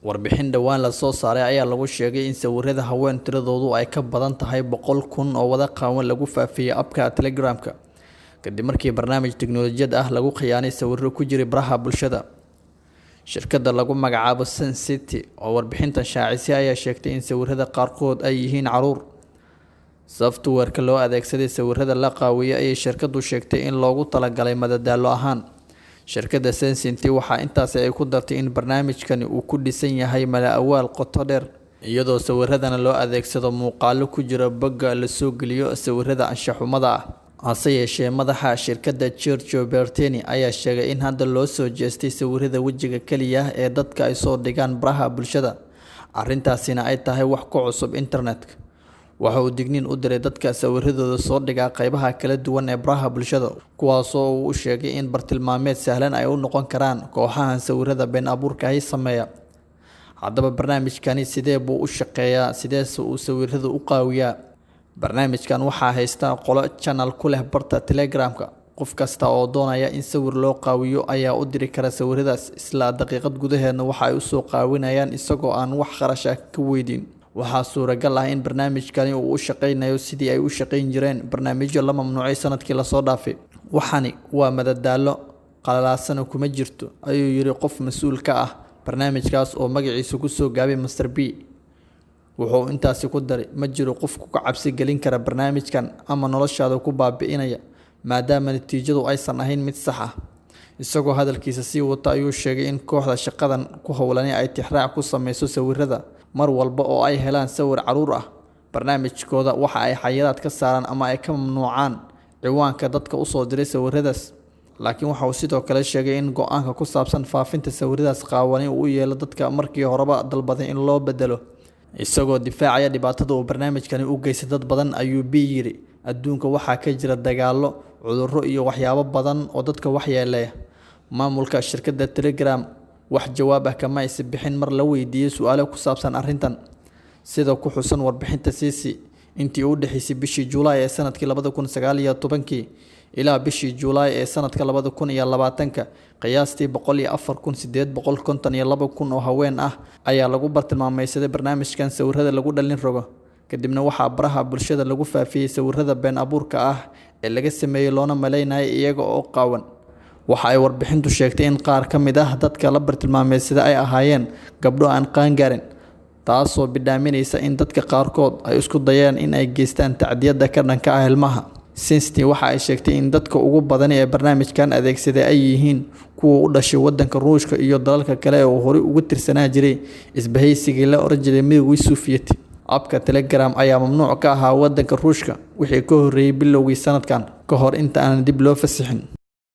Warbixin dhawaan la soo saaray ayaa lagu sheegay in sawirrada haween tiradoodu ay ka badan tahay 100,000 oo wada qaawin lagu faafiyay abka Telegram-ka kadib markii barnaamij tiknoolajiyad ah lagu khiyaanay sawirro ku jiray baraha bulshada. Shirkadda lagu magacaabo Sun City oo warbixintan shaacisay ayaa sheegtay in sawirrada qaarkood ay yihiin caruur. Software-ka loo adeegsaday sawirrada la qaawiyay ayay shirkaddu sheegtay in loogu talagalay madadaalo ahaan. Shirkadda Sun City waxa intaas ay ku dartay in barnaamijkani uu ku dhisan yahay mala-awaal qoto dheer, iyadoo sawirradana loo adeegsado muuqaallo ku jira bogga la soo geliyo sawirrada anshaxumada ah. Hase yeeshee, madaxa shirkadda Giorgio Bertini ayaa sheegay in hadda loo soo jeestay sawirrada wejiga kaliya ee dadka ay soo dhigaan baraha bulshada, arrintaasina ay tahay wax ku cusub internetka. Waxa uu digniin u diray dadka sawirradooda soo dhiga qaybaha kala duwan ee baraha bulshada, kuwaasoo uu sheegay in bartilmaameed sahlan ay u noqon karaan kooxahan sawirrada been abuurka ah sameeya. Haddaba barnaamijkani sidee buu u shaqeeyaa, sideese uu sawirrada u qaawiyaa? Barnaamijkan waxaa haysta qolo channel ku leh barta Telegram-ka. Qof kasta oo doonaya in sawir loo qaawiyo ayaa u diri kara sawirradaas isla daqiiqad gudaheedna waxa ay u soo qaawinayaan isagoo aan wax kharash ah ka weydiin. Waxaa suuragal ah in barnaamijkani uu u shaqeynayo sidii ay u shaqeyn jireen barnaamijyo la mamnuucay sanadkii la soo dhaafay. Waxani waa madadaalo, qalalaasana kuma jirto, ayuu yiri qof mas'uul ka ah barnaamijkaas oo magaciisa ku soo gaabay Mr. B. Wuxuu intaasi ku daray, ma jiro qof ku cabsi gelin kara barnaamijkan ama noloshaada ku baabi'inaya, maadaama natiijadu aysan ahayn mid sax ah. Isagoo hadalkiisa sii wata ayuu sheegay in kooxda shaqadan ku howlanay ay tixraac ku sameyso sawirrada mar walba oo ay helaan sawir caruur ah. Barnaamijkooda waxa ay xayiraad ka saaraan ama ay ka mamnuucaan ciwaanka dadka u soo diray sawirradaas. Laakiin waxa uu sidoo kale sheegay in go'aanka ku saabsan faafinta sawirradaas qaawani uu yeelo dadka markii horeba dalbaday in loo bedelo. Isagoo difaacaya dhibaatada uu barnaamijkani u geystay dad badan ayuu B yiri, adduunka waxaa ka jira dagaallo, cudurro iyo waxyaabo badan oo dadka waxyeeleeya. Maamulka shirkadda Telegram wax jawaab ah kama aysan bixin mar la weydiiyay su'aalo ku saabsan arrintan. Sida ku xusan warbixinta CC, intii u dhaxaysay bishii Juulaay ee sanadkii 2019 ilaa bishii Juulaay ee sanadka 2020, qiyaastii 104,852 oo haween ah ayaa lagu bartilmaameedsaday barnaamijkan sawirrada lagu dhalin rogo. Kadibna waxaa baraha bulshada lagu faafiyay sawirrada been abuurka ah ee laga sameeyay loona maleynayay iyaga oo qaawan. Waxa ay warbixintu sheegtay in qaar ka mid ah dadka la bartilmaameedsaday ay ahaayeen gabdho aan qaan gaarin, taasoo bidhaaminaysa in dadka qaarkood ay isku dayeen in ay geystaan tacdiyada ka dhanka ah ilmaha. Sinsti waxa ay sheegtay in dadka ugu badan ee barnaamijkan adeegsaday ay yihiin kuwa u dhashay waddanka Ruushka iyo dalalka kale oo hore ugu tirsanaa jiray isbahaysigii la oran jiray Midowgii Sovieti. Abka Telegram ayaa mamnuuc ka ahaa waddanka Ruushka wixii ka horreeyay bilowgii sanadkan, ka hor inta aan dib loo fasixin.